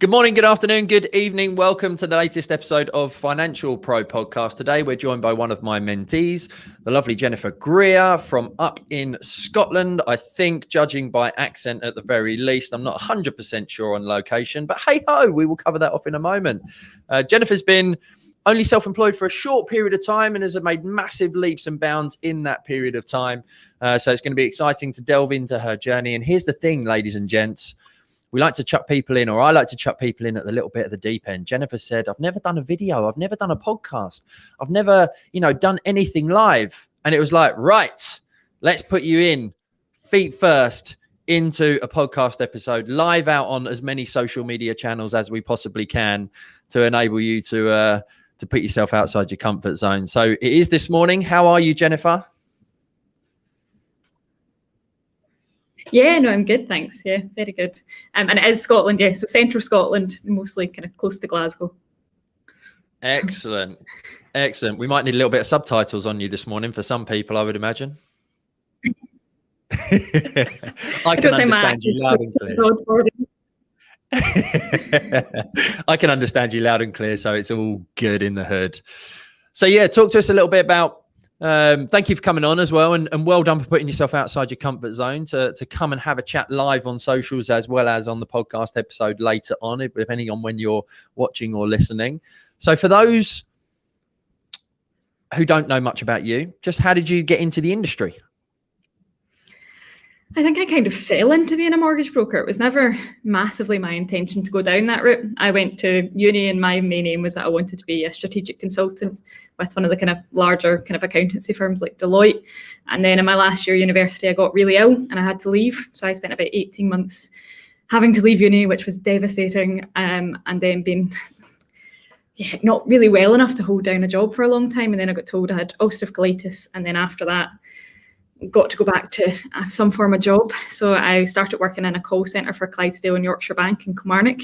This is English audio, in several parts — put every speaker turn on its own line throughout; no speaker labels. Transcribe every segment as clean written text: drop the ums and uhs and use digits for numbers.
Good morning, good afternoon, good evening. Welcome to the latest episode of Financial Pro Podcast. Today, we're joined by one of my mentees, the lovely Jennifer Greer from up in Scotland. I think, judging by accent at the very least, I'm not 100% sure on location, but hey ho, we will cover that off in a moment. Jennifer's been only self-employed for a short period of time and has made massive leaps and bounds in that period of time. So it's going to be exciting to delve into her journey. And here's the thing, ladies and gents. We like to chuck people in, or I like to chuck people in at the little bit of the deep end. Jennifer said, I've never done a video. I've never done a podcast. I've never, done anything live. And it was like, right, let's put you in feet first into a podcast episode, live out on as many social media channels as we possibly can to enable you to put yourself outside your comfort zone. So it is this morning. How are you, Jennifer?
Yeah, no, I'm good, thanks. Yeah, very good. And it is Scotland, yeah, so central Scotland, mostly kind of close to Glasgow.
Excellent. Excellent. We might need a little bit of subtitles on you this morning for some people, I would imagine. I can understand you loud and clear. I can understand you loud and clear, so it's all good in the hood. So yeah, talk to us a little bit about thank you for coming on as well, and well done for putting yourself outside your comfort zone to come and have a chat live on socials as well as on the podcast episode later on, depending on when you're watching or listening. So for those who don't know much about you, just how did you get into the industry?
I think I kind of fell into being a mortgage broker. It was never massively my intention to go down that route. I went to uni and my main aim was that I wanted to be a strategic consultant with one of the kind of larger kind of accountancy firms like Deloitte. And then in my last year of university, I got really ill and I had to leave. So I spent about 18 months having to leave uni, which was devastating. And then being not really well enough to hold down a job for a long time. And then I got told I had ulcerative colitis. And then after that, got to go back to some form of job. So I started working in a call centre for Clydesdale and Yorkshire Bank in Kilmarnock.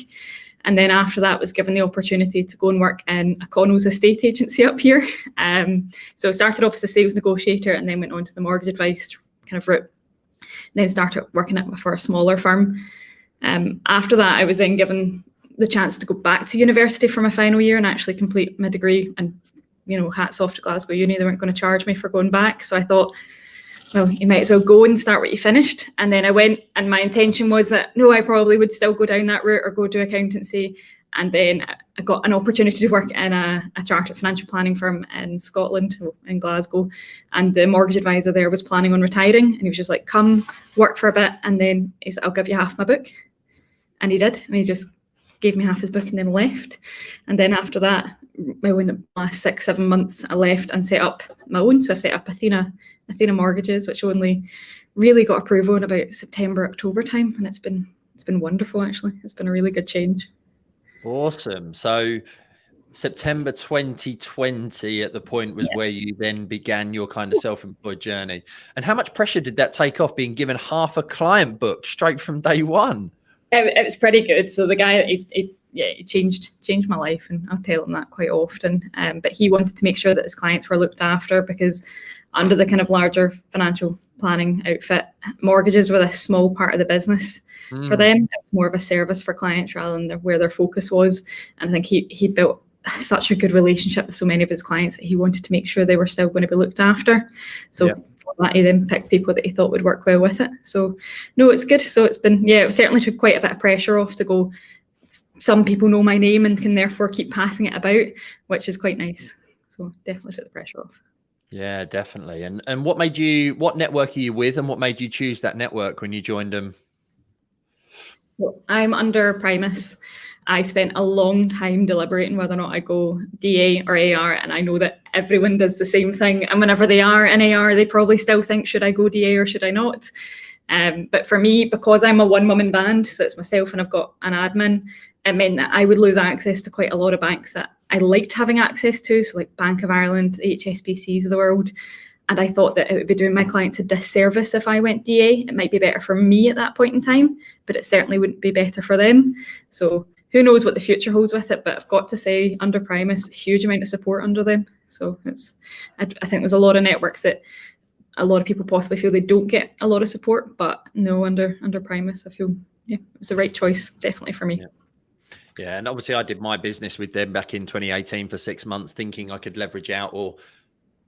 And then after that was given the opportunity to go and work in a Connell's estate agency up here. So I started off as a sales negotiator and then went on to the mortgage advice kind of route. Then started working for a smaller firm. After that, I was then given the chance to go back to university for my final year and actually complete my degree. And, hats off to Glasgow Uni, they weren't going to charge me for going back. So I thought, well, you might as well go and start what you finished. And then I went, and my intention was that, no, I probably would still go down that route or go do accountancy. And then I got an opportunity to work in a chartered financial planning firm in Scotland, in Glasgow. And the mortgage advisor there was planning on retiring. And he was just like, come work for a bit. And then he said, I'll give you half my book. And he did. And he just gave me half his book and then left. And then after that, well, in the last 6-7 months, I left and set up my own. So I've set up Athena Mortgages, which only really got approval in about September, October time. And it's been wonderful, actually. It's been a really good change.
Awesome. So September 2020 at the point was where you then began your kind of self-employed journey. And how much pressure did that take off, being given half a client book straight from day one?
It was pretty good. So the guy, it changed my life, and I'll tell him that quite often. But he wanted to make sure that his clients were looked after, because under the kind of larger financial planning outfit, mortgages were a small part of the business for them. It was more of a service for clients rather than where their focus was. And I think he built such a good relationship with so many of his clients that he wanted to make sure they were still going to be looked after. So for that, he then picked people that he thought would work well with it. So no, it's good. So it's been, it certainly took quite a bit of pressure off to go, some people know my name and can therefore keep passing it about, which is quite nice. So definitely took the pressure off.
Yeah, definitely. And what network are you with, and what made you choose that network when you joined them?
So I'm under Primus. I spent a long time deliberating whether or not I go DA or AR, and I know that everyone does the same thing. And whenever they are in AR, they probably still think, should I go DA or should I not? But for me, because I'm a one-woman band, so it's myself and I've got an admin, it meant that I would lose access to quite a lot of banks that I liked having access to, so like Bank of Ireland, HSBCs of the world. And I thought that it would be doing my clients a disservice if I went DA. It might be better for me at that point in time, but it certainly wouldn't be better for them. So who knows what the future holds with it, but I've got to say, under Primus, huge amount of support under them. So I think there's a lot of networks that a lot of people possibly feel they don't get a lot of support, but no, under Primus, I feel, it was the right choice, definitely for me.
Yeah, and obviously I did my business with them back in 2018 for 6 months, thinking I could leverage out, or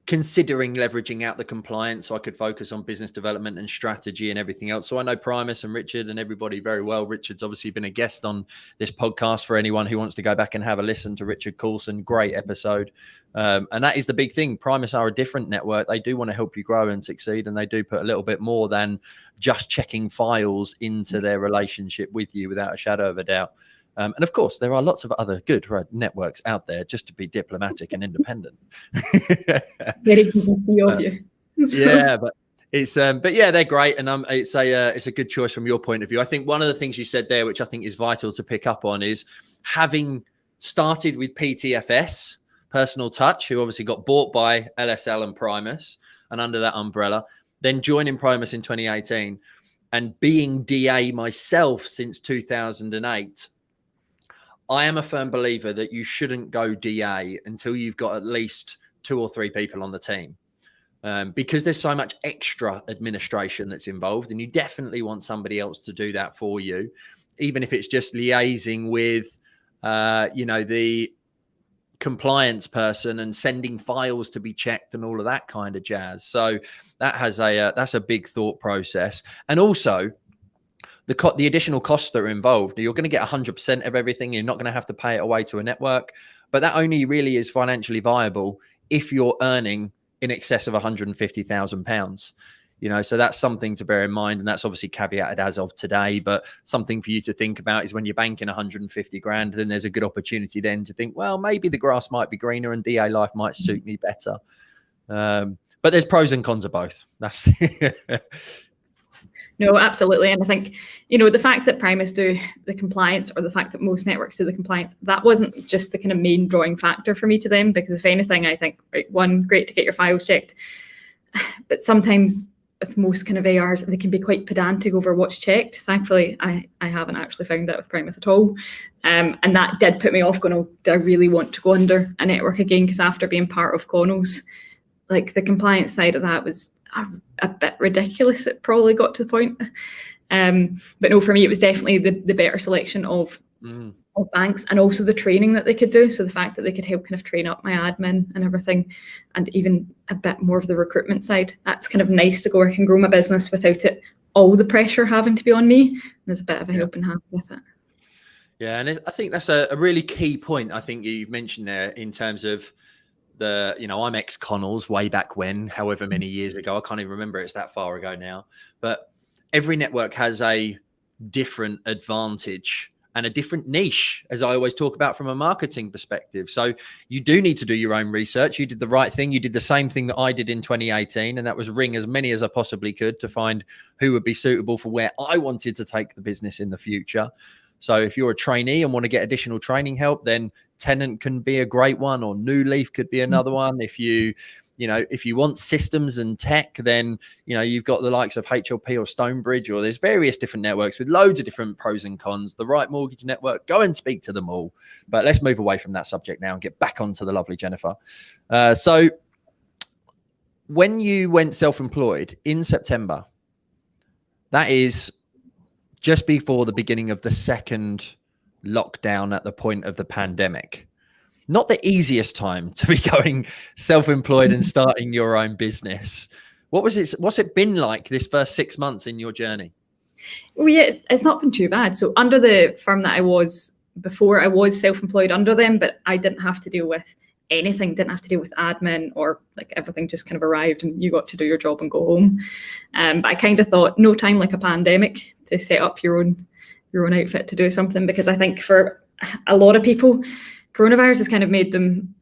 considering leveraging out the compliance so I could focus on business development and strategy and everything else. So I know Primus and Richard and everybody very well. Richard's obviously been a guest on this podcast for anyone who wants to go back and have a listen to Richard Coulson. Great episode. And that is the big thing. Primus are a different network. They do want to help you grow and succeed, and they do put a little bit more than just checking files into their relationship with you, without a shadow of a doubt. And of course, there are lots of other good networks out there, just to be diplomatic and independent.
Very good to see of you.
Yeah, but yeah, they're great, and it's a good choice from your point of view. I think one of the things you said there, which I think is vital to pick up on, is having started with PTFS, Personal Touch, who obviously got bought by LSL and Primus, and under that umbrella, then joining Primus in 2018, and being DA myself since 2008. I am a firm believer that you shouldn't go DA until you've got at least 2 or 3 people on the team, because there's so much extra administration that's involved, and you definitely want somebody else to do that for you, even if it's just liaising with, the compliance person and sending files to be checked and all of that kind of jazz. So that's a big thought process. And also, the additional costs that are involved, you're going to get 100% of everything. You're not going to have to pay it away to a network, but that only really is financially viable if you're earning in excess of £150,000. So that's something to bear in mind, and that's obviously caveated as of today. But something for you to think about is when you're banking 150 grand, then there's a good opportunity then to think, well, maybe the grass might be greener and DA life might suit me better. But there's pros and cons of both. That's
No, absolutely. And I think, the fact that Primus do the compliance, or the fact that most networks do the compliance, that wasn't just the kind of main drawing factor for me to them. Because if anything, I think, right, one, great to get your files checked. But sometimes with most kind of ARs, they can be quite pedantic over what's checked. Thankfully, I haven't actually found that with Primus at all. And that did put me off going, oh, do I really want to go under a network again? Because after being part of Connells, like the compliance side of that was a bit ridiculous. It probably got to the point. But no, for me, it was definitely the better selection of banks, and also the training that they could do. So the fact that they could help kind of train up my admin and everything, and even a bit more of the recruitment side. That's kind of nice to go work and grow my business without it, all the pressure having to be on me. There's a bit of a helping hand with it.
Yeah, and I think that's a really key point. I think you've mentioned there in terms of I'm ex-Connells way back when, however many years ago. I can't even remember. It's that far ago now. But every network has a different advantage and a different niche, as I always talk about from a marketing perspective. So you do need to do your own research. You did the right thing. You did the same thing that I did in 2018, and that was ring as many as I possibly could to find who would be suitable for where I wanted to take the business in the future. So if you're a trainee and want to get additional training help, then Tenant can be a great one, or New Leaf could be another one. If you want systems and tech, then, you've got the likes of HLP or Stonebridge, or there's various different networks with loads of different pros and cons. The Right Mortgage Network, go and speak to them all. But let's move away from that subject now and get back onto the lovely Jennifer. So when you went self-employed in September, that is just before the beginning of the second lockdown at the point of the pandemic. Not the easiest time to be going self-employed and starting your own business. What's it been like this first 6 months in your journey?
Well, yeah, it's not been too bad. So under the firm that I was before, I was self-employed under them, but I didn't have to deal with anything, didn't have to deal with admin, or like everything just kind of arrived and you got to do your job and go home. But I kind of thought, no time like a pandemic to set up your own outfit to do something, because I think for a lot of people, coronavirus has kind of made them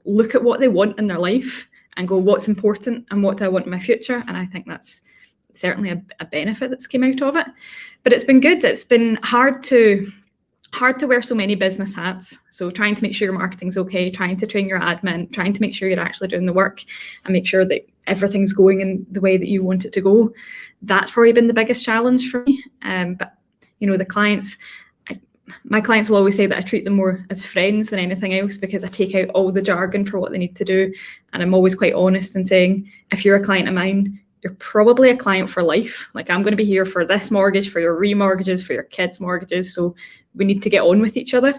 look at what they want in their life and go, what's important and what do I want in my future? And I think that's certainly a benefit that's came out of it. But it's been good. It's been hard to wear so many business hats. So trying to make sure your marketing's okay, trying to train your admin, trying to make sure you're actually doing the work and make sure that everything's going in the way that you want it to go. That's probably been the biggest challenge for me. But the clients, my clients will always say that I treat them more as friends than anything else, because I take out all the jargon for what they need to do. And I'm always quite honest in saying, if you're a client of mine, you're probably a client for life. Like, I'm going to be here for this mortgage, for your remortgages, for your kids' mortgages. So we need to get on with each other.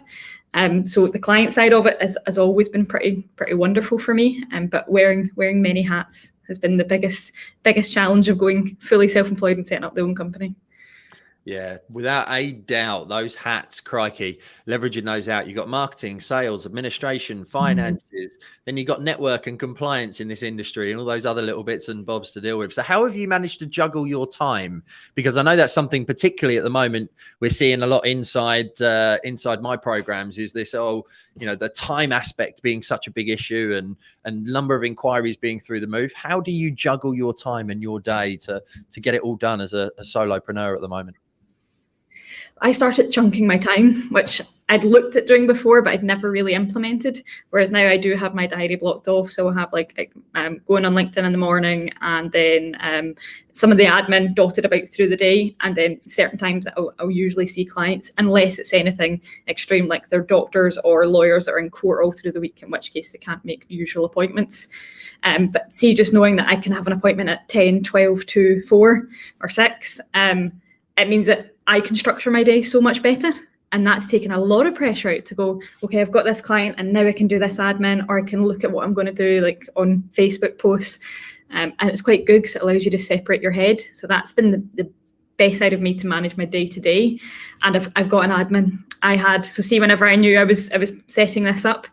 So the client side of it has always been pretty wonderful for me. But wearing many hats has been the biggest challenge of going fully self-employed and setting up their own company.
Yeah, without a doubt, those hats, crikey, leveraging those out. You've got marketing, sales, administration, finances, then you've got network and compliance in this industry and all those other little bits and bobs to deal with. So how have you managed to juggle your time? Because I know that's something particularly at the moment we're seeing a lot inside my programs is this, the time aspect being such a big issue and number of inquiries being through the move. How do you juggle your time and your day to get it all done as a solopreneur at the moment?
I started chunking my time, which I'd looked at doing before, but I'd never really implemented. Whereas now I do have my diary blocked off. So I'll have going on LinkedIn in the morning, and then some of the admin dotted about through the day, and then certain times that I'll usually see clients, unless it's anything extreme like their doctors or lawyers that are in court all through the week, in which case they can't make usual appointments. But see, just knowing that I can have an appointment at 10, 12 to 4 or 6, it means that I can structure my day so much better. And that's taken a lot of pressure out to go, okay, I've got this client and now I can do this admin, or I can look at what I'm going to do like on Facebook posts. And it's quite good because it allows you to separate your head. So that's been the best side of me to manage my day to day. And I've got an admin. See, whenever I knew I was setting this up,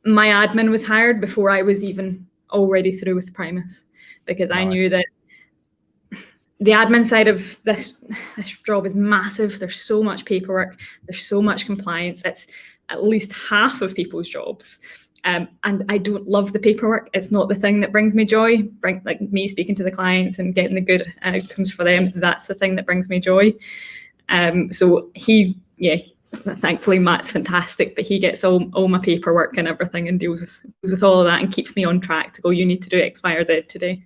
my admin was hired before I was even already through with Primus, because I knew that the admin side of this job is massive. There's so much paperwork. There's so much compliance. It's at least half of people's jobs. And I don't love the paperwork. It's not the thing that brings me joy. Like me speaking to the clients and getting the good outcomes for them, that's the thing that brings me joy. So thankfully Matt's fantastic, but he gets all my paperwork and everything and deals with all of that and keeps me on track to go, you need to do X, Y, or Z today,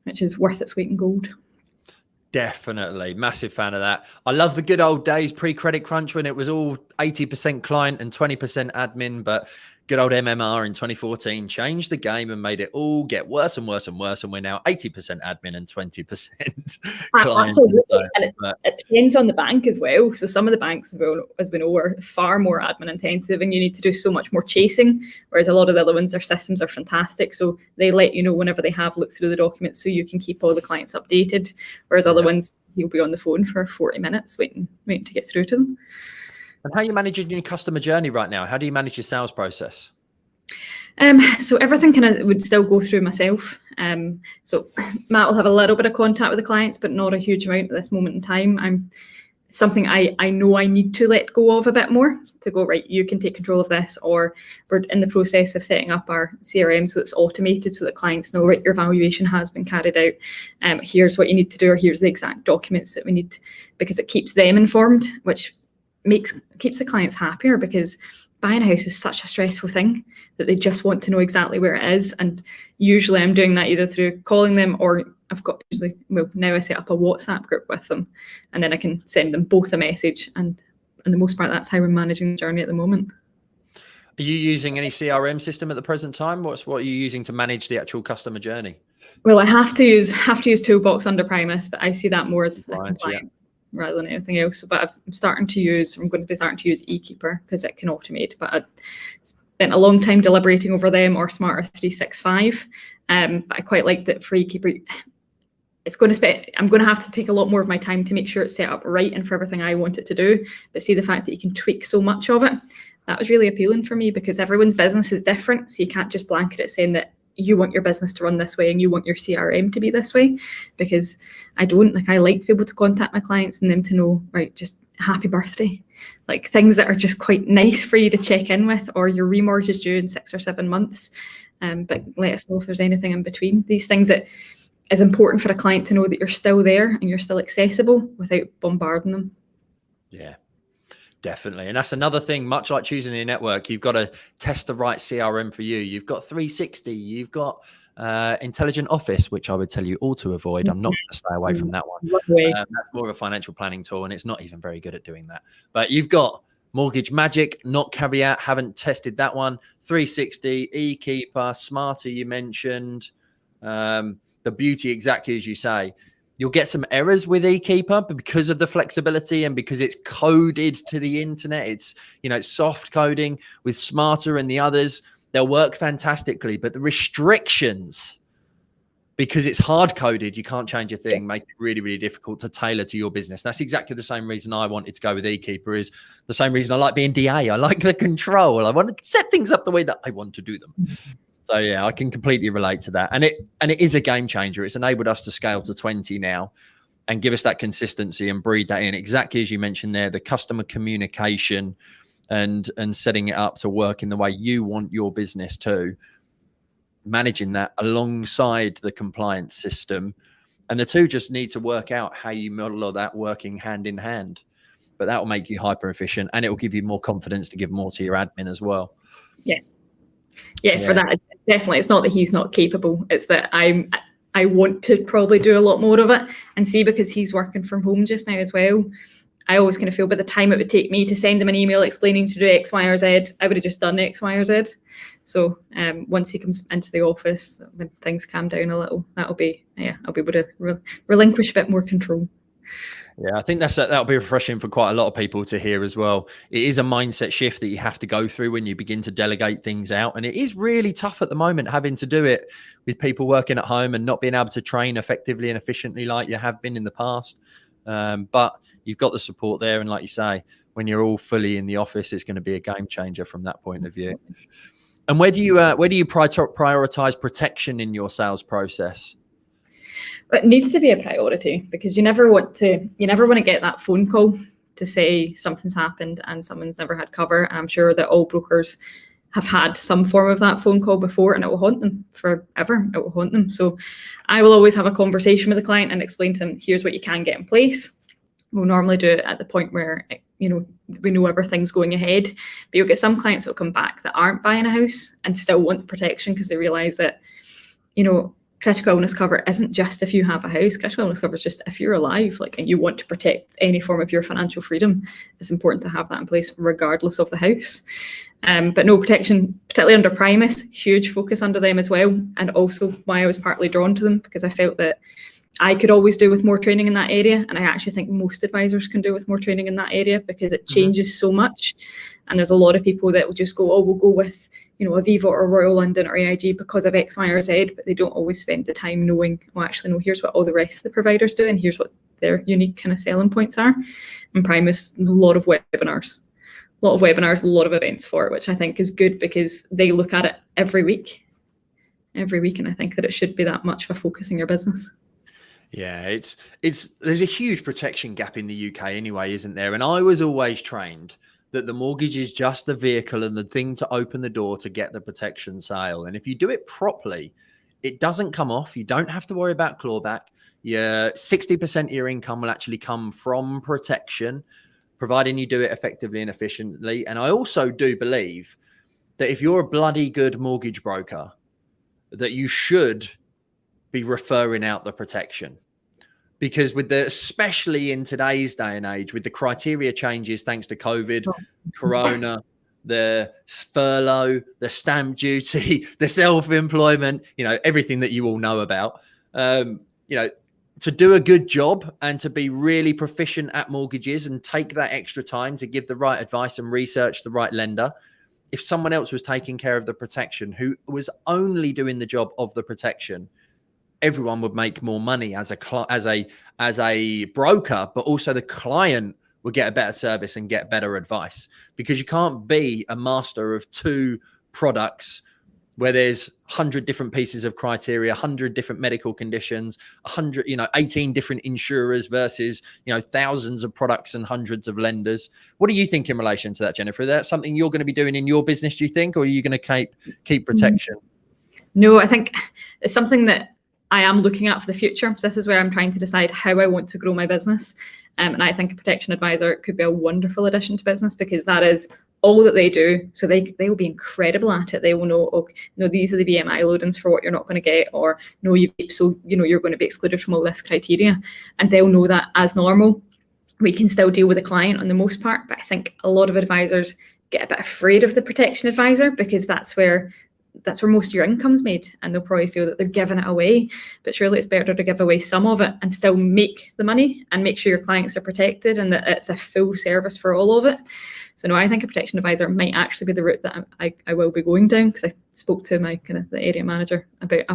which is worth its weight in gold.
Definitely. Massive fan of that. I love the good old days pre-credit crunch when it was all 80% client and 20% admin, but good old MMR in 2014 changed the game and made it all get worse and worse and worse. And we're now 80% admin and 20% client.
Absolutely. And it depends on the bank as well. So some of the banks, as we know, are far more admin intensive and you need to do so much more chasing. Whereas a lot of the other ones, their systems are fantastic. So they let you know whenever they have looked through the documents so you can keep all the clients updated. Whereas other ones, you'll be on the phone for 40 minutes waiting to get through to them.
And how are you managing your customer journey right now? How do you manage your sales process?
So everything kind of would still go through myself. So Matt will have a little bit of contact with the clients, but not a huge amount at this moment in time. Something I know I need to let go of a bit more to go, right, you can take control of this, or we're in the process of setting up our CRM so it's automated so that clients know, right, your valuation has been carried out. Here's what you need to do, or here's the exact documents that we need, because it keeps them informed, which keeps the clients happier, because buying a house is such a stressful thing that they just want to know exactly where it is. And usually I'm doing that either through calling them, or now I set up a WhatsApp group with them, and then I can send them both a message. And for the most part, that's how we're managing the journey at the moment.
Are you using any CRM system at the present time? What are you using to manage the actual customer journey?
Well, I have to use Toolbox under Primus, but I see that more as compliance rather than anything else. But I'm going to be starting to use eKeeper because it can automate. But I spent a long time deliberating over them or Smarter 365. But I quite like that for eKeeper. I'm going to have to take a lot more of my time to make sure it's set up right and for everything I want it to do. But see, the fact that you can tweak so much of it, that was really appealing for me, because everyone's business is different. So you can't just blanket it saying that you want your business to run this way and you want your CRM to be this way, because I don't. I like to be able to contact my clients and them to know, right, just happy birthday, like things that are just quite nice for you to check in with, or your remortgage is due in 6 or 7 months. But let us know if there's anything in between. These things that is important for a client to know that you're still there and you're still accessible without bombarding them. Yeah.
Definitely. And that's another thing, much like choosing your network, you've got to test the right CRM for you. You've got 360, you've got Intelligent Office, which I would tell you all to avoid. I'm not going to stay away from that one. That's more of a financial planning tool, and it's not even very good at doing that. But you've got Mortgage Magic, not Caveat, haven't tested that one. 360, eKeeper, Smarter you mentioned. the beauty, exactly as you say, you'll get some errors with eKeeper, but because of the flexibility and because it's coded to the internet, it's, it's soft coding. With Smarter and the others, they'll work fantastically. But the restrictions, because it's hard coded, you can't change a thing, make it really, really difficult to tailor to your business. That's exactly the same reason I wanted to go with eKeeper, is the same reason I like being DA. I like the control. I want to set things up the way that I want to do them. So yeah, I can completely relate to that. And it is a game changer. It's enabled us to scale to 20 now and give us that consistency and breed that in, exactly as you mentioned there, the customer communication and setting it up to work in the way you want your business to, managing that alongside the compliance system. And the two just need to work out how you model all that working hand in hand. But that will make you hyper efficient, and it will give you more confidence to give more to your admin as well.
Yeah, for that, definitely. It's not that he's not capable. It's that I want to probably do a lot more of it. And see, because he's working from home just now as well, I always kind of feel by the time it would take me to send him an email explaining to do X, Y, or Z, I would have just done X, Y, or Z. So once he comes into the office, when things calm down a little, I'll be able to relinquish a bit more control.
Yeah, I think that'll be refreshing for quite a lot of people to hear as well. It is a mindset shift that you have to go through when you begin to delegate things out. And it is really tough at the moment having to do it with people working at home and not being able to train effectively and efficiently like you have been in the past. But you've got the support there. And like you say, when you're all fully in the office, it's going to be a game changer from that point of view. And where do you prioritize protection in your sales process?
It needs to be a priority, because you never want to get that phone call to say something's happened and someone's never had cover. And I'm sure that all brokers have had some form of that phone call before, and it will haunt them forever. It will haunt them. So I will always have a conversation with the client and explain to them, here's what you can get in place. We'll normally do it at the point where, we know everything's going ahead. But you'll get some clients that will come back that aren't buying a house and still want the protection, because they realize that, critical illness cover isn't just if you have a house. Critical illness cover is just if you're alive, and you want to protect any form of your financial freedom. It's important to have that in place regardless of the house. But no, protection, particularly under Primus, huge focus under them as well. And also why I was partly drawn to them, because I felt that I could always do with more training in that area. And I actually think most advisors can do with more training in that area, because it changes so much. And there's a lot of people that will just go, oh, we'll go with, Aviva or Royal London or AIG because of X, Y, or Z, but they don't always spend the time knowing, well, actually, no, here's what all the rest of the providers do, and here's what their unique kind of selling points are. And Primus, a lot of webinars, a lot of events for it, which I think is good, because they look at it every week. And I think that it should be that much of a focus in your business.
Yeah, there's a huge protection gap in the UK anyway, isn't there? And I was always trained that the mortgage is just the vehicle and the thing to open the door to get the protection sale. And if you do it properly, it doesn't come off. You don't have to worry about clawback. Your 60% of your income will actually come from protection, providing you do it effectively and efficiently. And I also do believe that if you're a bloody good mortgage broker, that you should be referring out the protection. Because especially in today's day and age, with the criteria changes, thanks to COVID, Corona, the furlough, the stamp duty, the self-employment, everything that you all know about, to do a good job and to be really proficient at mortgages and take that extra time to give the right advice and research the right lender. If someone else was taking care of the protection, who was only doing the job of the protection, everyone would make more money as a broker, but also the client would get a better service and get better advice, because you can't be a master of two products where there's 100 different pieces of criteria, 100 different medical conditions, 18 different insurers versus, thousands of products and hundreds of lenders. What do you think in relation to that, Jennifer? Is that something you're going to be doing in your business, do you think, or are you going to keep protection?
No, I think it's something that I am looking at for the future. So this is where I'm trying to decide how I want to grow my business. And I think a protection advisor could be a wonderful addition to business, because that is all that they do. So they will be incredible at it. They will know, these are the BMI loadings for what you're not going to get, or you're going to be excluded from all this criteria. And they'll know that as normal. We can still deal with the client on the most part, but I think a lot of advisors get a bit afraid of the protection advisor, because that's where that's where most of your income's made, and they'll probably feel that they're giving it away. But surely it's better to give away some of it and still make the money and make sure your clients are protected and that it's a full service for all of it. So no, I think a protection advisor might actually be the route that I will be going down, because I spoke to my kind of the area manager about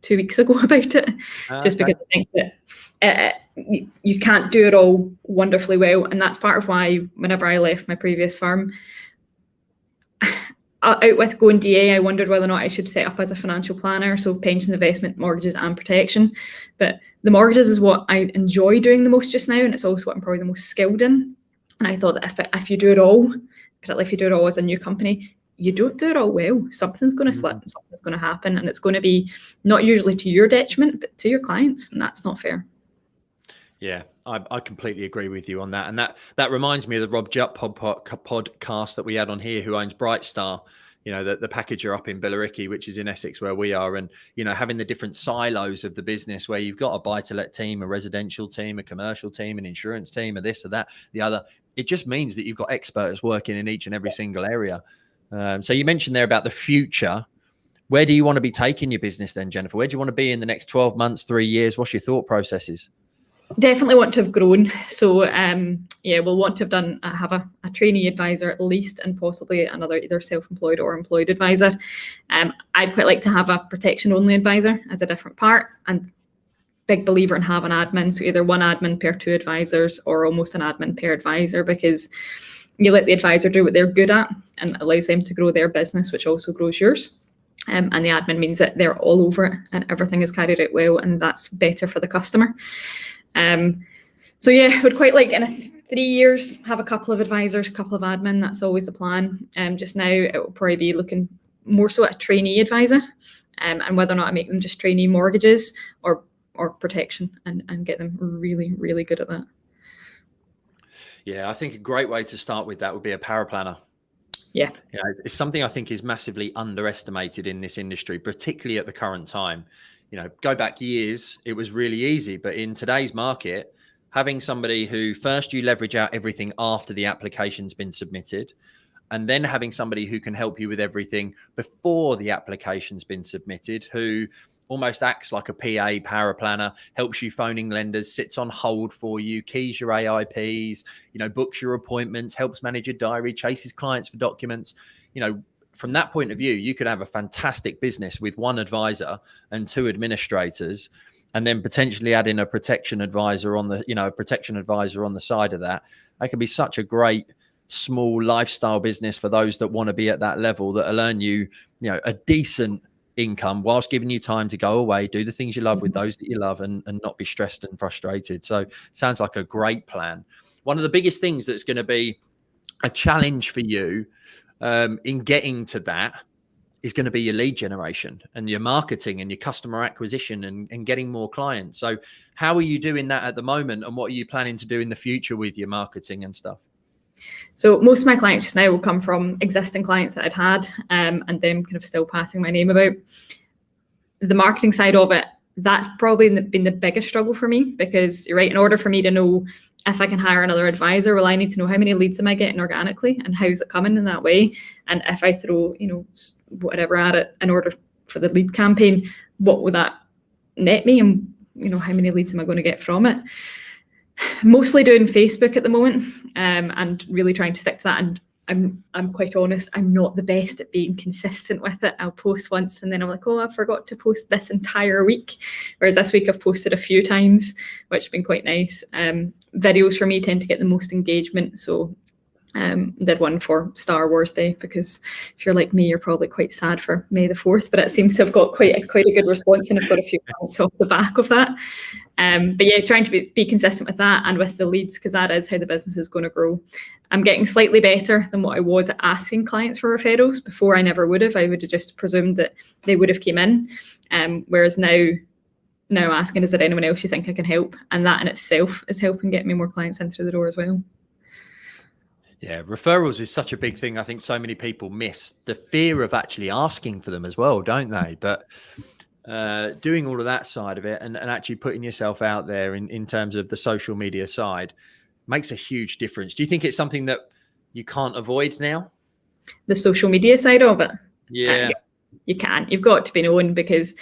2 weeks ago about it, just because I think that you can't do it all wonderfully well. And that's part of why whenever I left my previous firm, out with going DA, I wondered whether or not I should set up as a financial planner, so pension, investment, mortgages and protection. But the mortgages is what I enjoy doing the most just now, and it's also what I'm probably the most skilled in. And I thought that if you do it all, particularly if you do it all as a new company, you don't do it all well. Something's going to slip, something's going to happen, and it's going to be not usually to your detriment, but to your clients, and that's not fair.
Yeah, I completely agree with you on that. And that reminds me of the Rob Jupp podcast that we had on here, who owns Brightstar, you know, the packager up in Billericay, which is in Essex where we are. And, you know, having the different silos of the business where you've got a buy-to-let team, a residential team, a commercial team, an insurance team, or this or that, the other. It just means that you've got experts working in each and every single area. So you mentioned there about the future. Where do you want to be taking your business then, Jennifer? Where do you want to be in the next 12 months, 3 years? What's your thought processes?
Definitely want to have grown. So we'll want to have a trainee advisor at least, and possibly another either self-employed or employed advisor. I'd quite like to have a protection only advisor as a different part, and big believer in having admin. So either one admin per 2 advisors or almost an admin per advisor, because you let the advisor do what they're good at and it allows them to grow their business, which also grows yours. And the admin means that they're all over it and everything is carried out well, and that's better for the customer. So yeah, would quite like in 3 years have a couple of advisors, a couple of admin. That's always the plan. Just now it will probably be looking more so at a trainee advisor, and whether or not I make them just trainee mortgages or protection, and get them really, really good at that.
Yeah, I think a great way to start with that would be a paraplanner.
Yeah.
You know, it's something I think is massively underestimated in this industry, particularly at the current time. You know, go back years, it was really easy. But in today's market, having somebody who first you leverage out everything after the application's been submitted, and then having somebody who can help you with everything before the application's been submitted, who almost acts like a PA paraplanner, helps you phoning lenders, sits on hold for you, keys your AIPs, you know, books your appointments, helps manage your diary, chases clients for documents. You know, from that point of view, you could have a fantastic business with one advisor and 2 administrators, and then potentially add in a protection advisor on the, you know, a protection advisor on the side of that. That could be such a great small lifestyle business for those that want to be at that level, that will earn you, you know, a decent income whilst giving you time to go away, do the things you love with those that you love, and not be stressed and frustrated. So sounds like a great plan. One of the biggest things that's going to be a challenge for you in getting to that is going to be your lead generation and your marketing and your customer acquisition and getting more clients. So how are you doing that at the moment, and what are you planning to do in the future with your marketing and stuff?
So most of my clients just now will come from existing clients that I'd had, and them kind of still passing my name about. The marketing side of it, that's probably been the biggest struggle for me, because you're right, in order for me to know if I can hire another advisor, well, I need to know how many leads am I getting organically and how's it coming in that way. And if I throw, you know, whatever at it in order for the lead campaign, what will that net me, and, you know, how many leads am I going to get from it? Mostly doing Facebook at the moment, and really trying to stick to that. And I'm quite honest, I'm not the best at being consistent with it. I'll post once and then I'm like, oh, I forgot to post this entire week. Whereas this week I've posted a few times, which has been quite nice. Videos for me tend to get the most engagement. So did one for Star Wars Day, because if you're like me, you're probably quite sad for May the 4th, but it seems to have got quite a good response, and I've got a few points off the back of that. But yeah, trying to be consistent with that and with the leads, because that is how the business is going to grow. I'm getting slightly better than what I was at asking clients for referrals. Before, I never would have. I would have just presumed that they would have came in. Whereas now asking, is there anyone else you think I can help? And that in itself is helping get me more clients in through the door as well.
Yeah, referrals is such a big thing. I think so many people miss the fear of actually asking for them as well, don't they? But doing all of that side of it and actually putting yourself out there in terms of the social media side makes a huge difference. Do you think it's something that you can't avoid now?
The social media side of it?
Yeah.
you can't. You've got to be known, because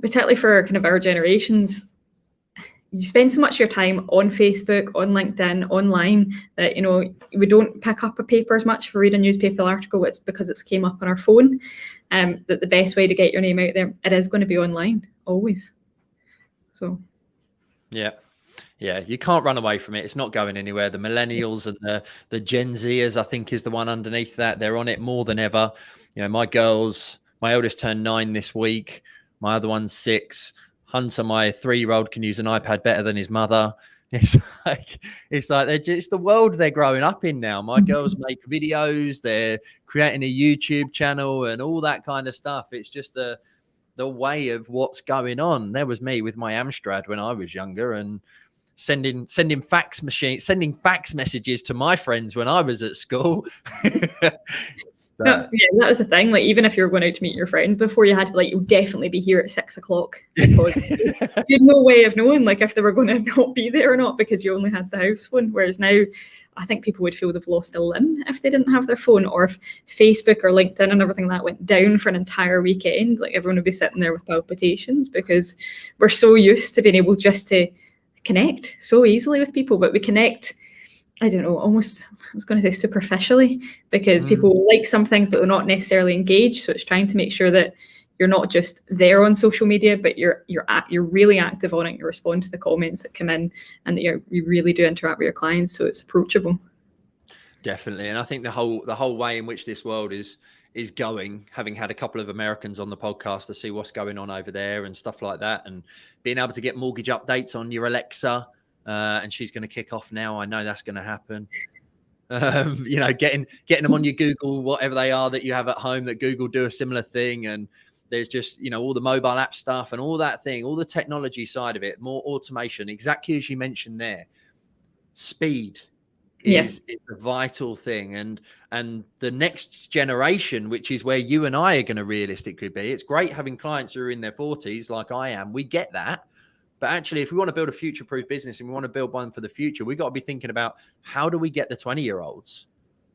particularly for kind of our generations, you spend so much of your time on Facebook, on LinkedIn, online, that, you know, we don't pick up a paper as much if we read a newspaper article. It's because it's came up on our phone. That the best way to get your name out there, it is going to be online, always. So.
Yeah. Yeah, you can't run away from it. It's not going anywhere. The millennials and the Gen Zers, I think, is the one underneath that. They're on it more than ever. You know, my eldest turned 9 this week. My other one's 6. Hunter, my 3-year-old, can use an iPad better than his mother. It's like they're just the world they're growing up in now. My girls make videos. They're creating a YouTube channel and all that kind of stuff. It's just the way of what's going on. There was me with my Amstrad when I was younger, and sending fax messages to my friends when I was at school.
Yeah, that was the thing. Like, even if you were going out to meet your friends before, you had to be like, you'll definitely be here at 6 o'clock, because you had no way of knowing like if they were going to not be there or not, because you only had the house phone. Whereas now, I think people would feel they've lost a limb if they didn't have their phone, or if Facebook or LinkedIn and everything that went down for an entire weekend. Like, everyone would be sitting there with palpitations, because we're so used to being able just to connect so easily with people. But we connect, I don't know, almost, I was going to say superficially, because people like some things but they're not necessarily engaged. So it's trying to make sure that you're not just there on social media, but you're really active on it. You respond to the comments that come in, and that you really do interact with your clients, so it's approachable.
Definitely. And I think the whole way in which this world is going, having had a couple of Americans on the podcast to see what's going on over there and stuff like that, and being able to get mortgage updates on your Alexa, and she's going to kick off now. I know that's going to happen. You know, getting them on your Google, whatever they are that you have at home, that Google do a similar thing. And there's just, you know, all the mobile app stuff and all that thing, all the technology side of it, more automation, exactly as you mentioned there. Speed is a vital thing. And the next generation, which is where you and I are going to realistically be. It's great having clients who are in their 40s like I am. We get that. But actually, if we want to build a future-proof business and we want to build one for the future, we've got to be thinking about, how do we get the 20-year-olds?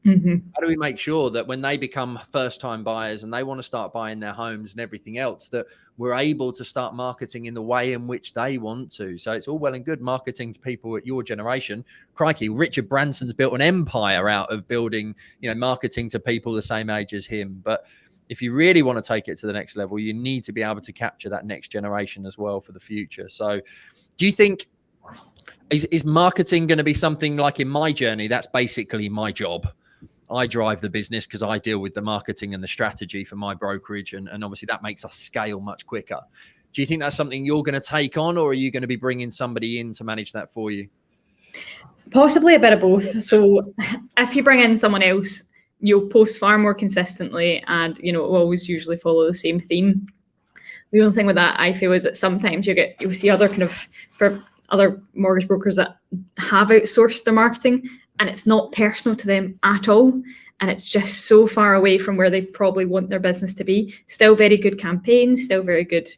How do we make sure that when they become first-time buyers and they want to start buying their homes and everything else, that we're able to start marketing in the way in which they want to? So it's all well and good marketing to people at your generation. Crikey, Richard Branson's built an empire out of building, you know, marketing to people the same age as him. But if you really want to take it to the next level, you need to be able to capture that next generation as well for the future. So do you think, is marketing going to be something like in my journey? That's basically my job. I drive the business because I deal with the marketing and the strategy for my brokerage. And obviously that makes us scale much quicker. Do you think that's something you're going to take on, or are you going to be bringing somebody in to manage that for you?
Possibly a bit of both. So if you bring in someone else, you'll post far more consistently, and, you know, it will always usually follow the same theme. The only thing with that, I feel, is that sometimes you'll see other mortgage brokers that have outsourced their marketing, and it's not personal to them at all. And it's just so far away from where they probably want their business to be. Still very good campaigns, still very good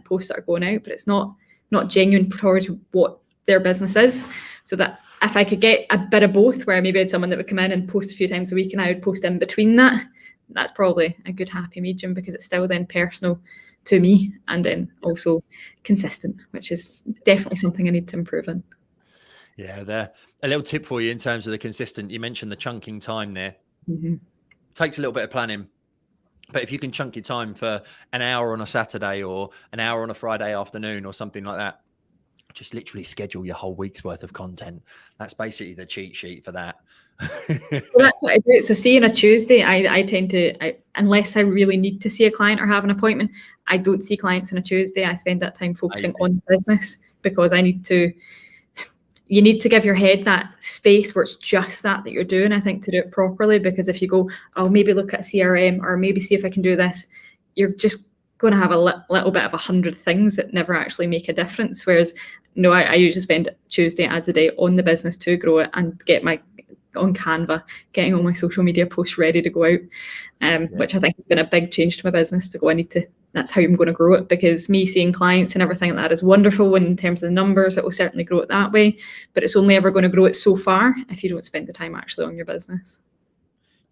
posts that are going out, but it's not genuine toward what their business is. So that if I could get a bit of both, where maybe I had someone that would come in and post a few times a week and I would post in between that, that's probably a good happy medium, because it's still then personal to me, and then also consistent, which is definitely something I need to improve in.
Yeah, a little tip for you in terms of the consistent. You mentioned the chunking time there. Takes a little bit of planning, but if you can chunk your time for an hour on a Saturday or an hour on a Friday afternoon or something like that, just literally schedule your whole week's worth of content. That's basically the cheat sheet for that.
Well, that's what I do. So see, on a Tuesday, I tend to, unless I really need to see a client or have an appointment, I don't see clients on a Tuesday. I spend that time focusing on business, because you need to give your head that space where it's just that you're doing, I think, to do it properly. Because if you go, I'll maybe look at CRM, or maybe see if I can do this, you're just going to have a little bit of 100 things that never actually make a difference. Whereas, no, I usually spend Tuesday as a day on the business to grow it and get on Canva, getting all my social media posts ready to go out, which I think has been a big change to my business, to go, that's how I'm going to grow it. Because me seeing clients and everything like that is wonderful, and in terms of the numbers, it will certainly grow it that way, but it's only ever going to grow it so far if you don't spend the time actually on your business.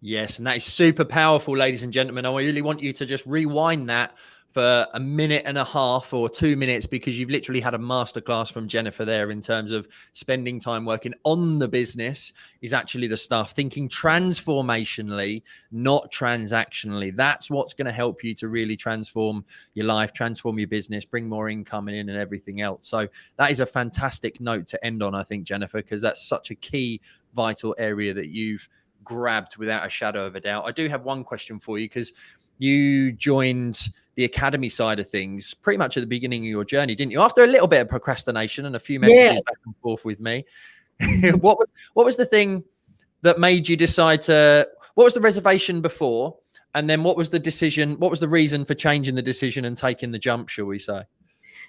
Yes, and that is super powerful, ladies and gentlemen. I really want you to just rewind that for a minute and a half or 2 minutes, because you've literally had a masterclass from Jennifer there in terms of spending time working on the business is actually the stuff, thinking transformationally, not transactionally. That's what's going to help you to really transform your life, transform your business, bring more income in and everything else. So that is a fantastic note to end on, I think, Jennifer, because that's such a key, vital area that you've grabbed without a shadow of a doubt. I do have one question for you, because you joined the academy side of things pretty much at the beginning of your journey, didn't you? After a little bit of procrastination and a few messages back and forth with me. What was the thing that made you decide to, what was the reservation before? And then what was the decision? What was the reason for changing the decision and taking the jump, shall we say?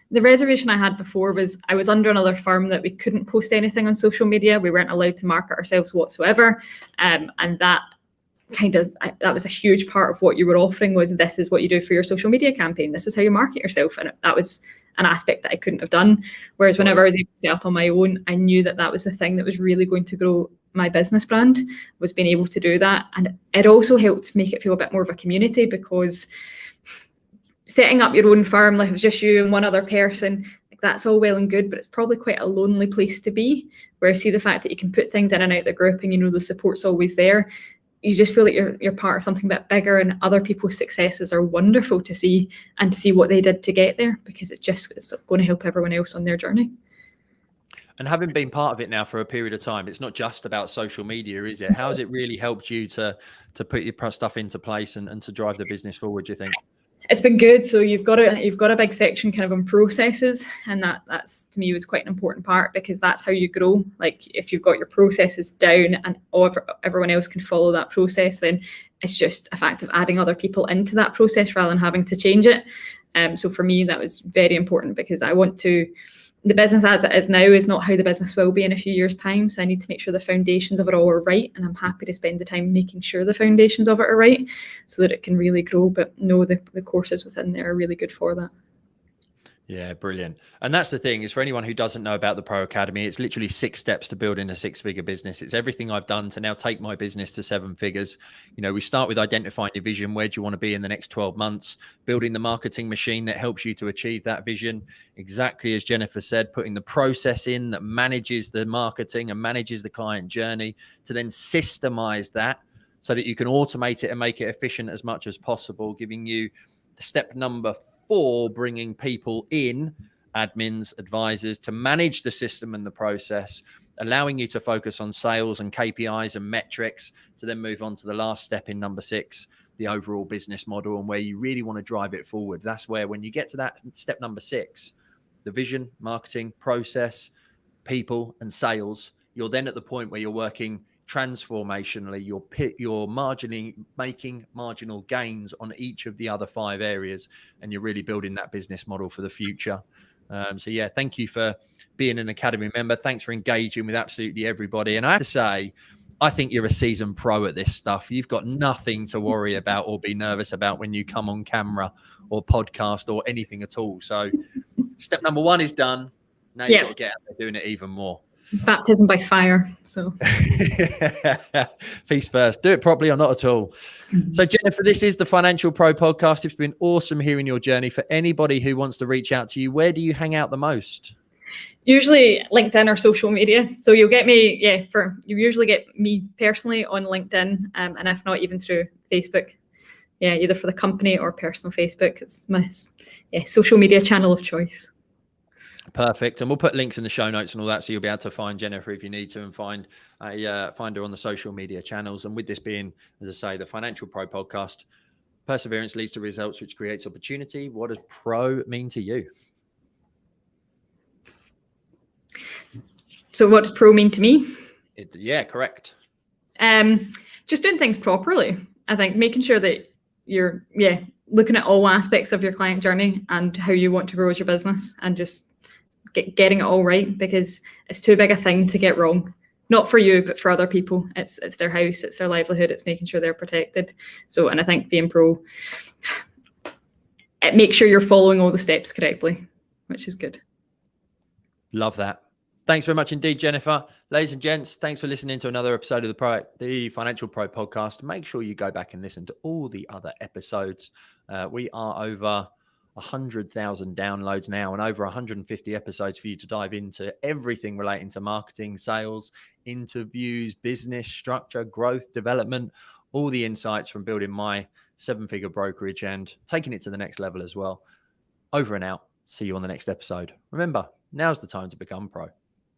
The reservation I had before was I was under another firm that we couldn't post anything on social media. We weren't allowed to market ourselves whatsoever. And that was a huge part of what you were offering, was this is what you do for your social media campaign. This is how you market yourself. And that was an aspect that I couldn't have done. Whereas whenever I was able to set up on my own, I knew that that was the thing that was really going to grow my business brand, was being able to do that. And it also helped make it feel a bit more of a community, because setting up your own firm, like it was just you and one other person, like that's all well and good, but it's probably quite a lonely place to be. Where I see the fact that you can put things in and out of the group and you know the support's always there, you just feel like you're part of something a bit bigger, and other people's successes are wonderful to see, and to see what they did to get there, because it's going to help everyone else on their journey.
And having been part of it now for a period of time, it's not just about social media, is it? How has it really helped you to put your stuff into place and to drive the business forward, do you think?
It's been good. So you've got a big section kind of on processes, and that's to me was quite an important part, because that's how you grow. Like if you've got your processes down and everyone else can follow that process, then it's just a fact of adding other people into that process rather than having to change it. So for me, that was very important, because I want to, the business as it is now is not how the business will be in a few years' time. So I need to make sure the foundations of it all are right. And I'm happy to spend the time making sure the foundations of it are right, so that it can really grow. But no, the courses within there are really good for that.
Yeah, brilliant. And that's the thing, is for anyone who doesn't know about the Pro Academy, it's literally 6 steps to building a 6-figure business. It's everything I've done to now take my business to 7 figures. You know, we start with identifying your vision. Where do you want to be in the next 12 months? Building the marketing machine that helps you to achieve that vision. Exactly as Jennifer said, putting the process in that manages the marketing and manages the client journey, to then systemize that so that you can automate it and make it efficient as much as possible, giving you the step number 4, bringing people in, admins, advisors, to manage the system and the process, allowing you to focus on sales and KPIs and metrics, to then move on to the last step in number 6, the overall business model, and where you really want to drive it forward. That's where, when you get to that step number 6, the vision, marketing, process, people, and sales, you're then at the point where you're working transformationally. You're marginally making marginal gains on each of the other 5 areas, and you're really building that business model for the future. So yeah, thank you for being an Academy member. Thanks for engaging with absolutely everybody. And I have to say, I think you're a seasoned pro at this stuff. You've got nothing to worry about or be nervous about when you come on camera or podcast or anything at all. So step number 1 is done. Now you've got to get out there doing it even more.
Baptism by fire. So
feast first. Do it properly or not at all. So Jennifer, this is the Financial Pro podcast. It's been awesome hearing your journey. For anybody who wants to reach out to you, where do you hang out the most?
Usually LinkedIn or social media. So you'll get me, you usually get me personally on LinkedIn, and if not, even through Facebook. Yeah, either for the company or personal Facebook. It's my social media channel of choice.
Perfect. And we'll put links in the show notes and all that, so you'll be able to find Jennifer if you need to, and find her on the social media channels. And with this being, as I say, the Financial Pro podcast, perseverance leads to results, which creates opportunity. What does pro mean to you? So what does pro mean to me? Yeah, correct.
Just doing things properly. I think making sure that you're looking at all aspects of your client journey and how you want to grow as your business, and just getting it all right, because it's too big a thing to get wrong. Not for you, but for other people. It's their house, it's their livelihood, it's making sure they're protected. So, and I think being pro, it makes sure you're following all the steps correctly, which is good.
Love that. Thanks very much indeed, Jennifer. Ladies and gents, thanks for listening to another episode of the Financial Pro podcast. Make sure you go back and listen to all the other episodes. We are over 100,000 downloads now and over 150 episodes for you to dive into everything relating to marketing, sales, interviews, business structure, growth, development, all the insights from building my 7-figure brokerage and taking it to the next level as well. Over and out. See you on the next episode. Remember, now's the time to become pro.